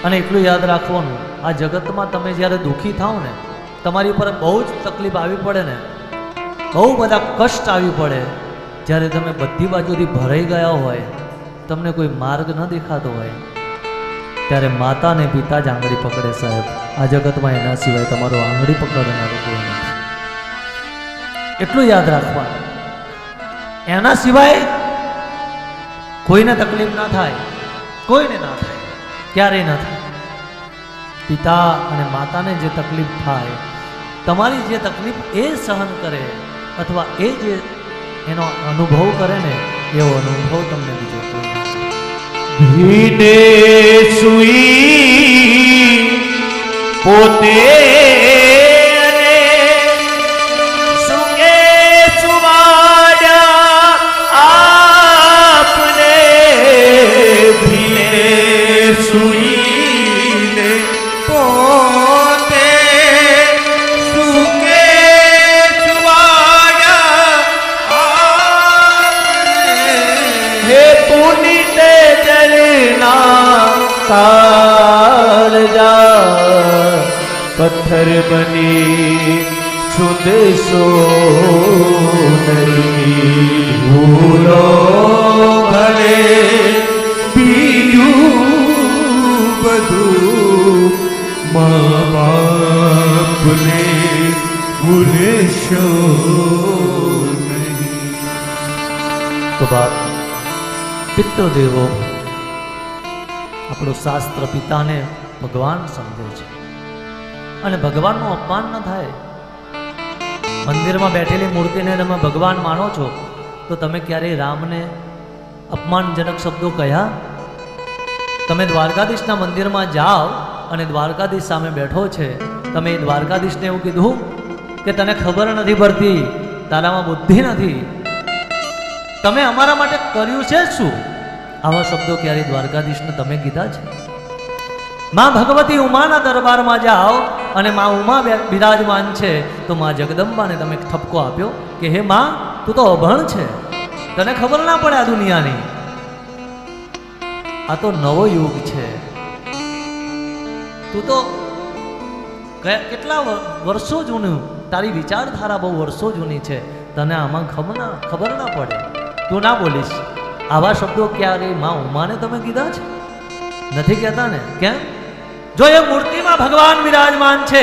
અને એટલું યાદ રાખવાનું, આ જગતમાં તમે જ્યારે દુઃખી થાવ ને, તમારી ઉપર બહુ જ તકલીફ આવી પડે ને, બહુ બધા કષ્ટ આવી પડે, જ્યારે તમે બધી બાજુથી ભરાઈ ગયા હોય, તમને કોઈ માર્ગ ન દેખાતો હોય, ત્યારે માતા ને પિતા જ આંગળી પકડે. સાહેબ, આ જગતમાં એના સિવાય તમારો આંગળી પકડનારો કોઈ નથી. એટલું યાદ રાખવાનું, એના સિવાય કોઈને તકલીફ ના થાય, કોઈને ના થાય, ક્યારેય ના થાય. પિતા અને માતાને જે તકલીફ થાય, તમારી જે તકલીફ એ સહન કરે અથવા એ જે એનો અનુભવ કરે ને, એવો અનુભવ તમને બીજો કોઈ નથી. ભીને સુઈ પોતે पत्थर बनी सुध सोनरी भूलो भले बीजू बधु माँ बाप ने भूले शो नहीं. તો બાપ, પિતૃદેવો આપણું શાસ્ત્ર પિતાને ભગવાન સમજે છે, અને ભગવાનનું અપમાન ન થાય. મંદિરમાં બેઠેલી મૂર્તિને તમે ભગવાન માનો છો, તો તમે ક્યારેય રામને અપમાનજનક શબ્દો કહ્યા? તમે દ્વારકાધીશના મંદિરમાં જાઓ અને દ્વારકાધીશ સામે બેઠો છે, તમે એ દ્વારકાધીશને એવું કીધું કે તને ખબર નથી પડતી, તારામાં બુદ્ધિ નથી, તમે અમારા માટે કર્યું છે શું? આવા શબ્દો ક્યારેય દ્વારકાધીશને તમે કીધા છે? માં ભગવતી ઉમાના દરબારમાં જાઓ અને માં ઉમા બિરાજમાન છે, તો માં જગદંબાને તમે ઠપકો આપ્યો કે હે માં, તું તો અભણ છે, તને ખબર ના પડે આ દુનિયાની. આ તો નવો યુગ છે, તું તો કેટલા વર્ષો જૂનું, તારી વિચારધારા બહુ વર્ષો જૂની છે, તને આમાં ખબર ના પડે, તું ના બોલીશ. આવા શબ્દો ક્યારે માં ઉમાને તમે કીધા છે? નથી કહેતા ને. કેમ? જો એ મૂર્તિમાં ભગવાન વિરાજમાન છે,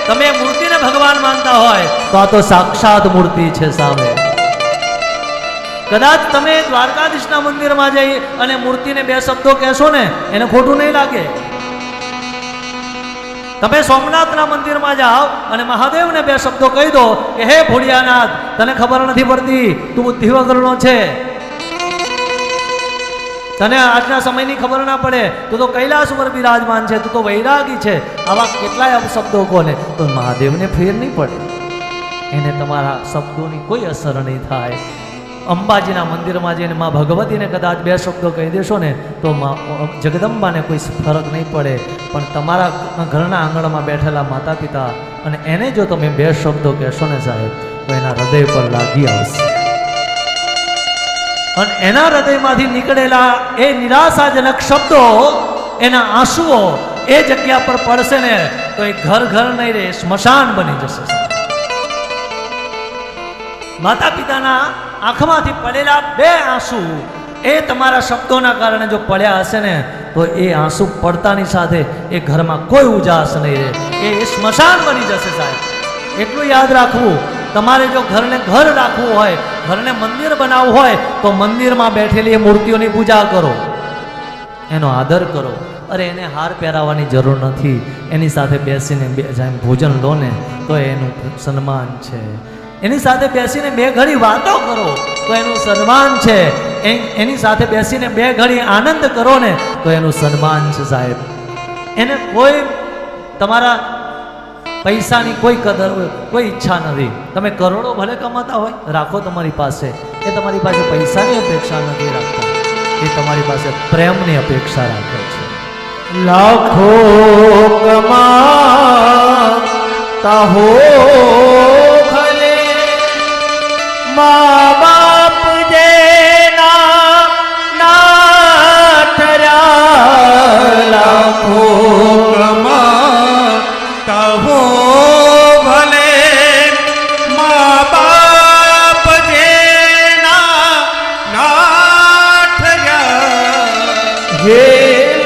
તમે મૂર્તિને ભગવાન માનતા હોય, તો આ તો સાક્ષાત મૂર્તિ છે સામે. કદાચ તમે દ્વારકાધીશના મંદિરમાં જઈ અને મૂર્તિને બે શબ્દો કહેશો ને, એને ખોટું નહીં લાગે. તમે સોમનાથના મંદિરમાં જાઓ અને મહાદેવને બે શબ્દો કહી દો કે હે ભોળિયાનાથ, તને ખબર નથી પડતી, તું બુદ્ધિ વગરનો છે, તને આજના સમયની ખબર ના પડે, તું તો કૈલાસ ઉપર બિરાજમાન છે, તું તો વૈરાગી છે, આવા કેટલાય શબ્દો કોને, તો મહાદેવને ફેર નહીં પડે, એને તમારા શબ્દોની કોઈ અસર નહીં થાય. અંબાજીના મંદિરમાં જઈને માં ભગવતીને કદાચ બે શબ્દો કહી દેશો ને, તો જગદંબાને કોઈ ફરક નહીં પડે, પણ તમારા ઘરના આંગણમાં બેઠેલા માતા પિતા અને એને જો તમે બે શબ્દો કહેશો ને સાહેબ, તો એના હૃદય પર લાગી આવશે, અને એના હૃદયમાંથી નીકળેલા એ નિરાશાજનક શબ્દો, એના આંસુઓ એ જગ્યા પર પડશે ને, તો એ ઘર નહીં રહે, સ્મશાન બની જશે. માતા પિતાના આંખમાંથી પડેલા બે આંસુ એ તમારા શબ્દોના કારણે જો પડ્યા હશે ને, તો એ આંસુ પડતાની સાથે એ ઘરમાં કોઈ ઉજાસ નહીં રહે, એ સ્મશાન બની જશે સાહેબ. એટલું યાદ રાખવું, તમારે જો ઘરને ઘર રાખવું હોય, ઘરને મંદિર બનાવવું હોય, તો મંદિરમાં બેઠેલી મૂર્તિઓની પૂજા કરો, એનો આદર કરો. અરે એને હાર પહેરાવવાની જરૂર નથી, એની સાથે બેસીને ભોજન લો ને, તો એનું સન્માન છે. એની સાથે બેસીને બે ઘડી વાતો કરો, તો એનું સન્માન છે. એની સાથે બેસીને બે ઘડી આનંદ કરો ને, તો એનું સન્માન છે સાહેબ. એને કોઈ તમારા પૈસાની કોઈ કદર, કોઈ ઈચ્છા નથી. તમે કરોડો ભલે કમાતા હોય, રાખો તમારી પાસે, એ તમારી પાસે પૈસાની અપેક્ષા નથી રાખતા, એ તમારી પાસે પ્રેમની અપેક્ષા રાખે છે. લાખો કમાતા હો ભલે, મા બાપ જેના ના થયા, લાખો લોકમાં કહો ભલે મા બાપ જેના ના થયા હે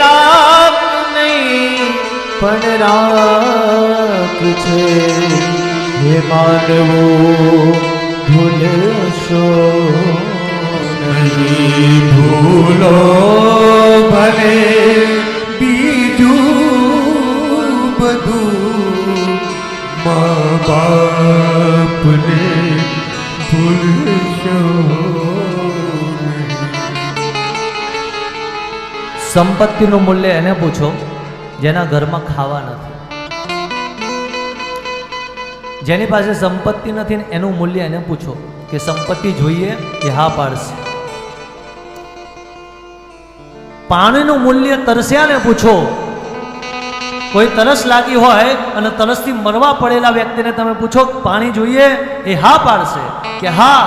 લાખ નહીં પણ રાખ છે હે માનવો ભૂલશો નહીં ભૂલો ભલે બીજું બધું મા બાપને ભૂલશો નહીં. સંપત્તિનું મૂલ્ય એને પૂછો જેના ઘરમાં ખાવા નથી. જેની પાસે સંપત્તિ નથી ને એનું મૂલ્ય એને પૂછો કે સંપત્તિ જોઈએ એ હા પાડશે. પાણીનું મૂલ્ય તરસ્યાને પૂછો. કોઈ તરસ લાગી હોય અને તરસથી મરવા પડેલા વ્યક્તિને તમે પૂછો પાણી જોઈએ એ હા પાડશે કે હા.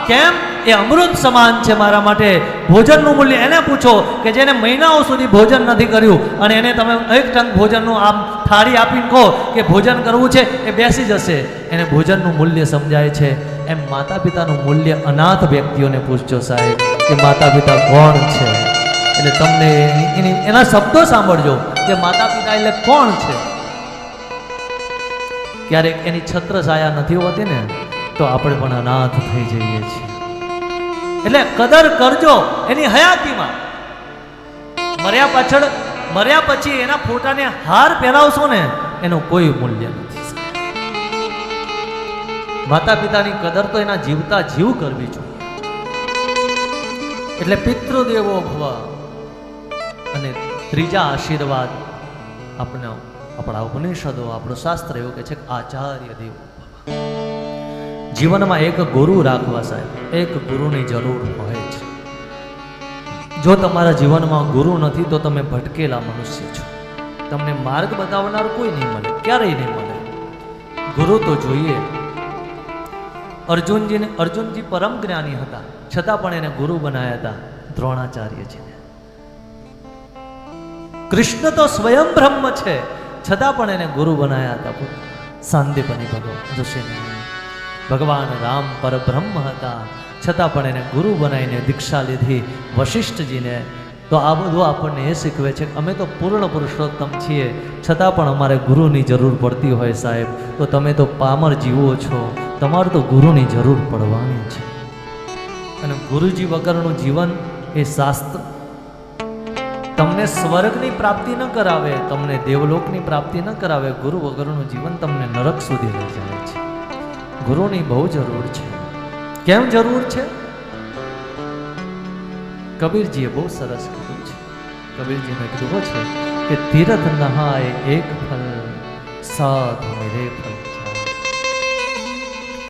કેમ? એ અમૃત સમાન છે મારા માટે. ભોજનનું મૂલ્ય એને પૂછો કે જેને મહિનાઓ સુધી ભોજન નથી કર્યું અને એને તમે એક ટંક ભોજનનું આમ થાળી આપીને કહો કે ભોજન કરવું છે, એ બેસી જશે. એને ભોજનનું મૂલ્ય સમજાય છે. એમ માતા પિતાનું મૂલ્ય અનાથ વ્યક્તિઓને પૂછજો સાહેબ કે માતા પિતા કોણ છે. એટલે તમને એના શબ્દો સાંભળજો કે માતા પિતા એટલે કોણ છે. ક્યારેક એની છત્રછાયા નથી હોતી ને તો આપણે પણ અનાથ થઈ જઈએ છીએ. એટલે કદર કરજો એની હયાતીમાં. મર્યા પછી એના ફોટાને હાર પહેરાવશો ને એનું કોઈ મૂલ્ય નથી. માતા પિતાની કદર તો એના જીવતા જીવ કરવી જોઈએ. એટલે પિતૃદેવો ભવ અને ત્રીજા આશીર્વાદ આપણા ઉપનિષદો, આપણું શાસ્ત્ર એવું કહે છે કે આચાર્ય દેવો ભવ. જીવનમાં એક ગુરુ રાખવા સાહેબ, એક ગુરુની જરૂર હોય છે. જો તમારા જીવનમાં ગુરુ નથી તો તમે ભટકેલા મનુષ્ય છો. તમને માર્ગ બતાવનાર કોઈ નહીં મળે, ક્યારેય નહીં મળે. ગુરુ તો જોઈએ. અર્જુનજી પરમ જ્ઞાની હતા છતાં પણ એને ગુરુ બનાવ્યા હતા દ્રોણાચાર્યજીને. કૃષ્ણ તો સ્વયં બ્રહ્મ છે છતાં પણ એને ગુરુ બનાવ્યા હતા સાંદીપની ઋષિને. ભગવાન રામ પરબ્રહ્મ હતા છતાં પણ એને ગુરુ બનાવીને દીક્ષા લીધી વશિષ્ઠજીને. તો આ બધું આપણને એ શીખવે છે કે અમે તો પૂર્ણ પુરુષોત્તમ છીએ છતાં પણ અમારે ગુરુની જરૂર પડતી હોય સાહેબ. તો તમે તો પામર જીવો છો, તમારે તો ગુરુની જરૂર પડવાની છે. અને ગુરુજી વગરનું જીવન એ શાસ્ત્ર તમને સ્વર્ગની પ્રાપ્તિ ન કરાવે, તમને દેવલોકની પ્રાપ્તિ ન કરાવે. ગુરુ વગરનું જીવન તમને નરક સુધી લઈ જાય છે. ગુરુની બહુ જરૂર છે. કેમ જરૂર છે? કબીરજીએ બહુ સરસ કીધું છે. કબીરજીને કીધું છે કે તીર્થ નહાય એક ફલ, સાધ મેરે ફલ